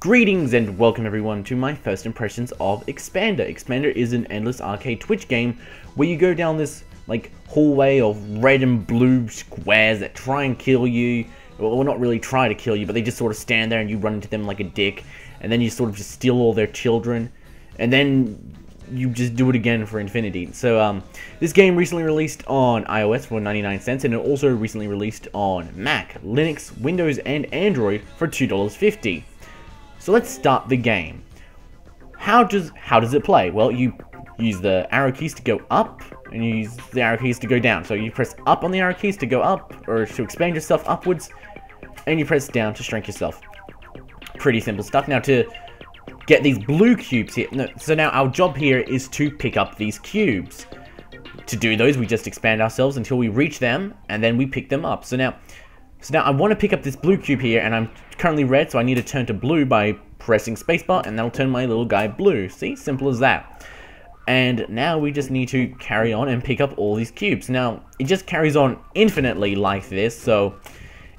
Greetings and welcome everyone to my first impressions of Expander. Expander is an endless arcade Twitch game where you go down this like hallway of red and blue squares that try and kill you. Well, not really try to kill you, but they just sort of stand there and you run into them like a dick. And then you sort of just steal all their children. And then you just do it again for infinity. So this game recently released on iOS for 99 cents, and it also recently released on Mac, Linux, Windows, and Android for $2.50. So let's start the game. How does it play? Well, you use the arrow keys to go up, and you use the arrow keys to go down. So you press up on the arrow keys to go up, or to expand yourself upwards, and you press down to shrink yourself. Pretty simple stuff. Now to get these blue cubes here, so now our job here is to pick up these cubes. To do those, we just expand ourselves until we reach them, and then we pick them up. So now I want to pick up this blue cube here, and I'm currently red, so I need to turn to blue by pressing spacebar, and that'll turn my little guy blue. See? Simple as that. And now we just need to carry on and pick up all these cubes. Now, it just carries on infinitely like this, so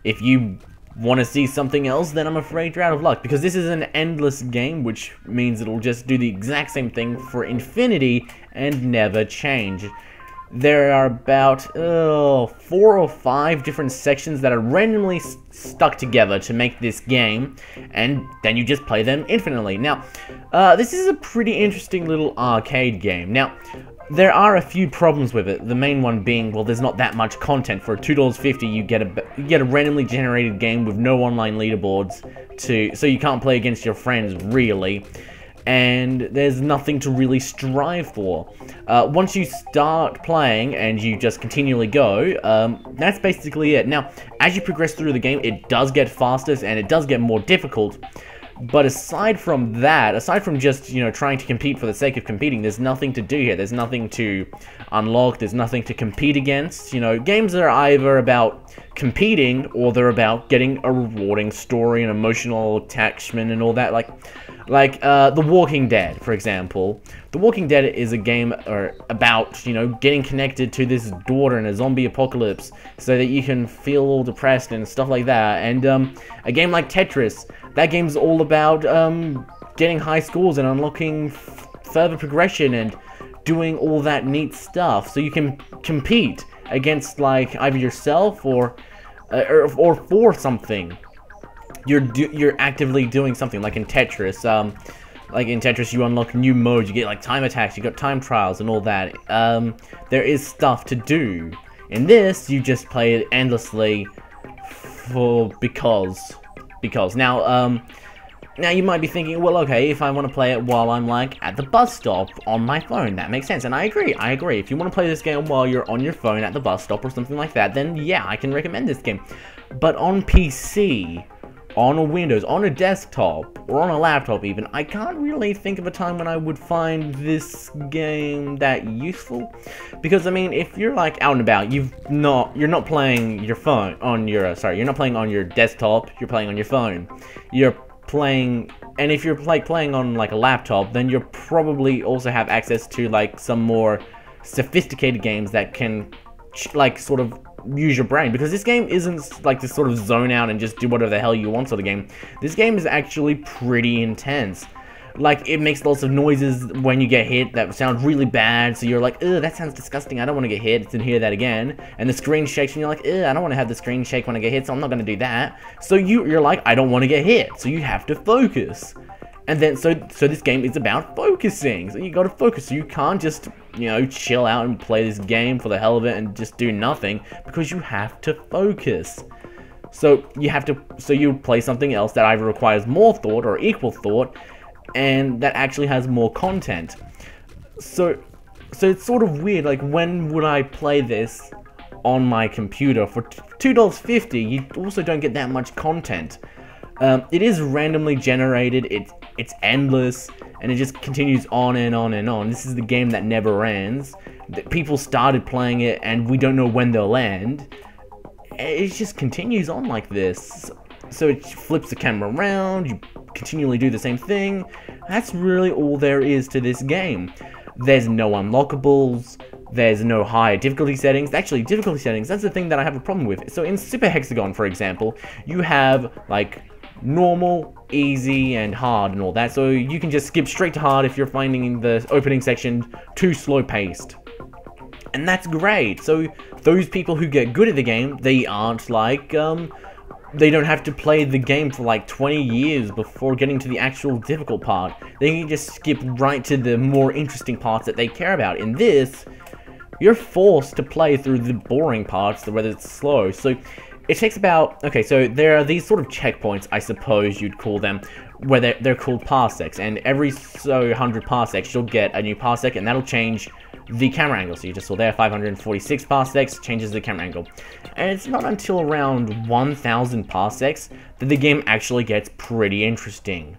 if you want to see something else, then I'm afraid you're out of luck, because this is an endless game, which means it'll just do the exact same thing for infinity and never change. There are about 4 or 5 different sections that are randomly stuck together to make this game, and then you just play them infinitely. Now, this is a pretty interesting little arcade game. Now, there are a few problems with it. The main one being, well, there's not that much content. For $2.50, you get a randomly generated game with no online leaderboards, so you can't play against your friends really. And there's nothing to really strive for. Once you start playing and you just continually go, that's basically it. Now, as you progress through the game, it does get faster and it does get more difficult. But aside from that, aside from just, trying to compete for the sake of competing, there's nothing to do here. There's nothing to unlock, there's nothing to compete against. Games are either about competing or they're about getting a rewarding story and emotional attachment and all that. Like The Walking Dead, for example. The Walking Dead is a game about, getting connected to this daughter in a zombie apocalypse so that you can feel all depressed and stuff like that. And a game like Tetris, that game's all about getting high scores and unlocking further progression and doing all that neat stuff. So you can compete against, like, either yourself or for something. You're actively doing something, like in Tetris. You unlock new modes, you get like time attacks, you got time trials and all that. There is stuff to do. In this, you just play it endlessly because. Now you might be thinking, well, okay, if I want to play it while I'm like at the bus stop on my phone, that makes sense, and I agree. If you want to play this game while you're on your phone at the bus stop or something like that, then yeah, I can recommend this game. But on PC, on a Windows, on a desktop, or on a laptop even, I can't really think of a time when I would find this game that useful. Because, I mean, if you're like out and about, you're not playing your phone on your, you're not playing on your desktop, you're playing on your phone. You're playing, and if you're like playing on like a laptop, then you'll probably also have access to like some more sophisticated games that can like sort of use your brain, because this game isn't like this sort of zone out and just do whatever the hell you want sort of game. This game is actually pretty intense. Like, it makes lots of noises when you get hit that sound really bad, so you're like, ugh, that sounds disgusting, I don't want to get hit, and hear that again. And the screen shakes and you're like, ugh, I don't want to have the screen shake when I get hit, so I'm not going to do that. So you're like, I don't want to get hit, so you have to focus. And then, so this game is about focusing, so you gotta focus, so you can't just, chill out and play this game for the hell of it and just do nothing, because you have to focus. So you play something else that either requires more thought or equal thought, and that actually has more content. So it's sort of weird, like, when would I play this on my computer? For $2.50, you also don't get that much content. It is randomly generated, it's endless, and it just continues on and on and on. This is the game that never ends. People started playing it, and we don't know when they'll end. It just continues on like this. So it flips the camera around, you continually do the same thing. That's really all there is to this game. There's no unlockables, there's no high difficulty settings. Actually, difficulty settings, that's the thing that I have a problem with. So in Super Hexagon, for example, you have, like, normal, easy, and hard and all that. So you can just skip straight to hard if you're finding the opening section too slow paced. And that's great. So those people who get good at the game, they aren't like, they don't have to play the game for like 20 years before getting to the actual difficult part. They can just skip right to the more interesting parts that they care about. In this, you're forced to play through the boring parts, whether it's slow. So it takes about, okay, so there are these sort of checkpoints, I suppose you'd call them, where they're called parsecs, and every so 100 parsecs you'll get a new parsec, and that'll change the camera angle. So you just saw there, 546 parsecs changes the camera angle. And it's not until around 1000 parsecs that the game actually gets pretty interesting.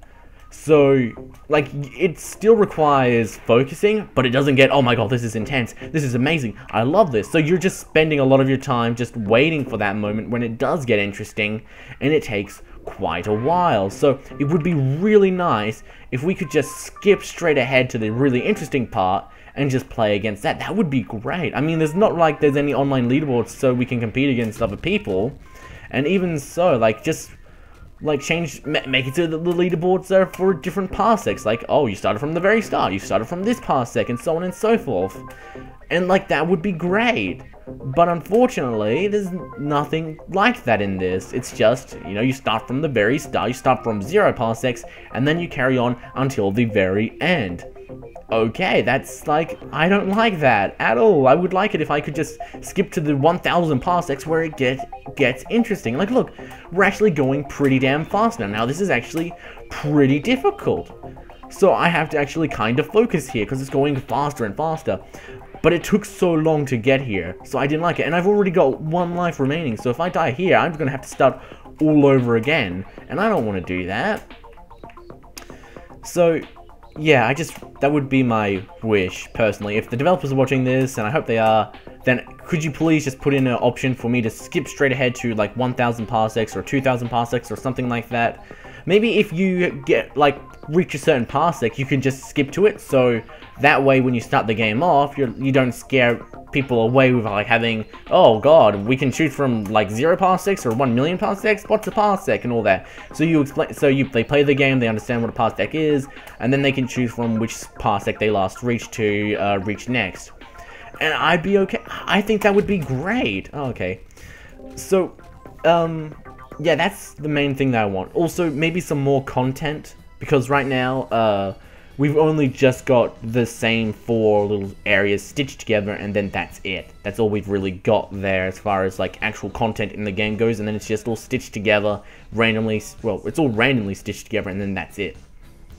So, like, it still requires focusing, but it doesn't get, oh my god, this is intense, this is amazing, I love this. So you're just spending a lot of your time just waiting for that moment when it does get interesting, and it takes quite a while. So it would be really nice if we could just skip straight ahead to the really interesting part and just play against that. That would be great. I mean, there's not like there's any online leaderboards so we can compete against other people, and even so, like, just like make it to the leaderboards there for different parsecs, like, oh, you started from the very start, you started from this parsec, and so on and so forth. And like, that would be great. But unfortunately, there's nothing like that in this. It's just, you know, you start from the very start, you start from 0 parsecs, and then you carry on until the very end. Okay, that's like, I don't like that at all. I would like it if I could just skip to the 1000 parsecs where it gets interesting. Like, look, we're actually going pretty damn fast now. Now, this is actually pretty difficult. So I have to actually kind of focus here because it's going faster and faster. But it took so long to get here, so I didn't like it. And I've already got 1 life remaining, so if I die here, I'm going to have to start all over again. And I don't want to do that. So yeah, that would be my wish, personally. If the developers are watching this, and I hope they are, then could you please just put in an option for me to skip straight ahead to like 1000 parsecs or 2000 parsecs or something like that? Maybe if you get, like, reach a certain parsec, you can just skip to it, so that way when you start the game off, you don't scare people away with, like, having, oh god, we can choose from, like, 0 parsecs or 1 million parsecs, what's a parsec, and all that. So they play the game, they understand what a parsec is, and then they can choose from which parsec they last reach to reach next. And I'd be okay. I think that would be great. Oh, okay. So, yeah, that's the main thing that I want. Also, maybe some more content, because right now, we've only just got the same 4 little areas stitched together, and then that's it. That's all we've really got there as far as, like, actual content in the game goes, and then it's just all stitched together randomly. Well, it's all randomly stitched together, and then that's it.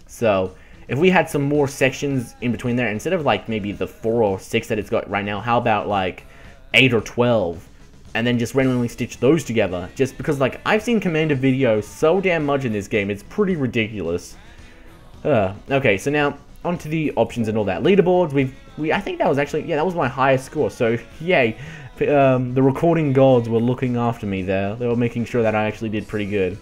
So if we had some more sections in between there, instead of, like, maybe the 4 or 6 that it's got right now, how about, like, 8 or 12? And then just randomly stitch those together. Just because, like, I've seen Commander videos so damn much in this game, it's pretty ridiculous. Okay, so now, onto the options and all that. Leaderboards, I think that was actually, yeah, that was my highest score, so, yay. The recording gods were looking after me there. They were making sure that I actually did pretty good.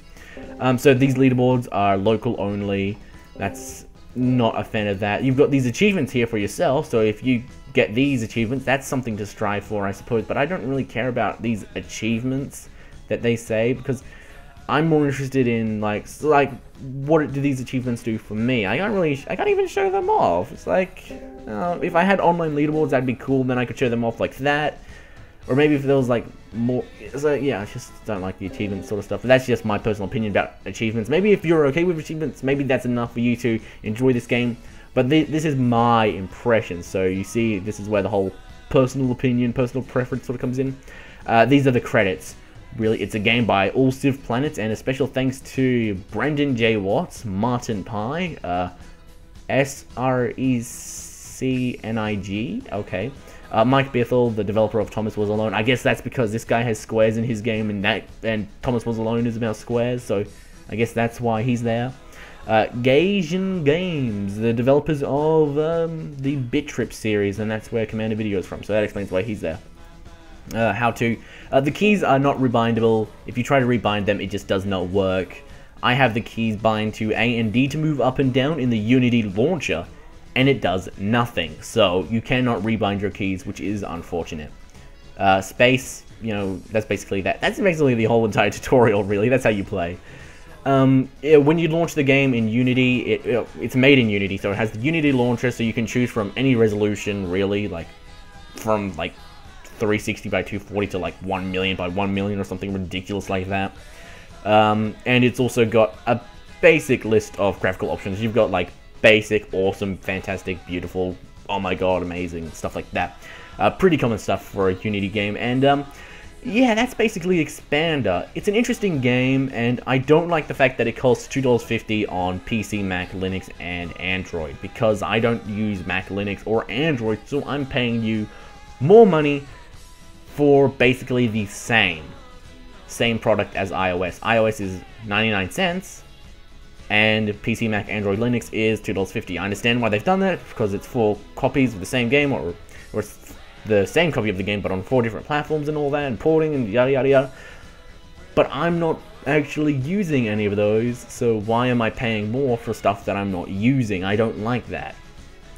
So these leaderboards are local only. That's not a fan of that. You've got these achievements here for yourself, so if you get these achievements, that's something to strive for, I suppose, but I don't really care about these achievements that they say, because I'm more interested in, like, what do these achievements do for me? I can't even show them off. It's like, if I had online leaderboards, that'd be cool, then I could show them off like that. Or maybe if there was, like, more, so yeah, I just don't like the achievement sort of stuff. But that's just my personal opinion about achievements. Maybe if you're okay with achievements, maybe that's enough for you to enjoy this game. But this is my impression, so you see, this is where the whole personal opinion, personal preference sort of comes in. These are the credits. Really, it's a game by All Civ Planets, and a special thanks to Brendan J. Watts, Martin Pye, SRECNIG, okay. Mike Bithell, the developer of Thomas Was Alone. I guess that's because this guy has squares in his game, and Thomas Was Alone is about squares, so I guess that's why he's there. Gaijin Games, the developers of the Bit Trip series, and that's where Commander Video is from, so that explains why he's there. The keys are not rebindable. If you try to rebind them, it just does not work. I have the keys bind to A and D to move up and down in the Unity launcher, and it does nothing. So you cannot rebind your keys, which is unfortunate. Space, you know, that's basically that. That's basically the whole entire tutorial, really. That's how you play. When you launch the game in Unity, it's made in Unity, so it has the Unity launcher, so you can choose from any resolution, really, like from like 360 by 240 to like 1 million by 1 million or something ridiculous like that. And it's also got a basic list of graphical options. You've got like basic, awesome, fantastic, beautiful, oh my god, amazing, stuff like that. Pretty common stuff for a Unity game, and yeah, that's basically Expander. It's an interesting game, and I don't like the fact that it costs $2.50 on PC, Mac, Linux, and Android, because I don't use Mac, Linux, or Android, so I'm paying you more money for basically the same product as iOS. iOS is 99 cents, and PC, Mac, Android, Linux is $2.50. I understand why they've done that, because it's 4 copies of the same game, or it's the same copy of the game, but on 4 different platforms and all that, and porting and yada yada yada. But I'm not actually using any of those, so why am I paying more for stuff that I'm not using? I don't like that.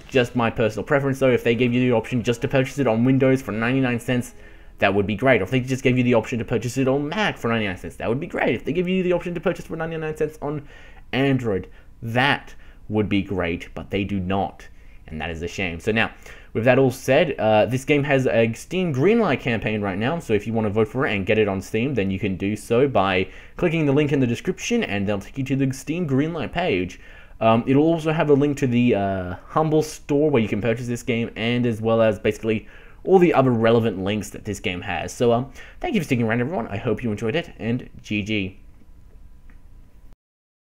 Just my personal preference, though. If they gave you the option just to purchase it on Windows for 99 cents, that would be great. Or if they just gave you the option to purchase it on Mac for 99 cents, that would be great. If they give you the option to purchase for 99 cents on Android, that would be great, but they do not, and that is a shame. So now, with that all said, this game has a Steam Greenlight campaign right now, so if you want to vote for it and get it on Steam, then you can do so by clicking the link in the description, and they'll take you to the Steam Greenlight page. It'll also have a link to the Humble store where you can purchase this game, and as well as basically all the other relevant links that this game has. So thank you for sticking around, everyone. I hope you enjoyed it, and GG.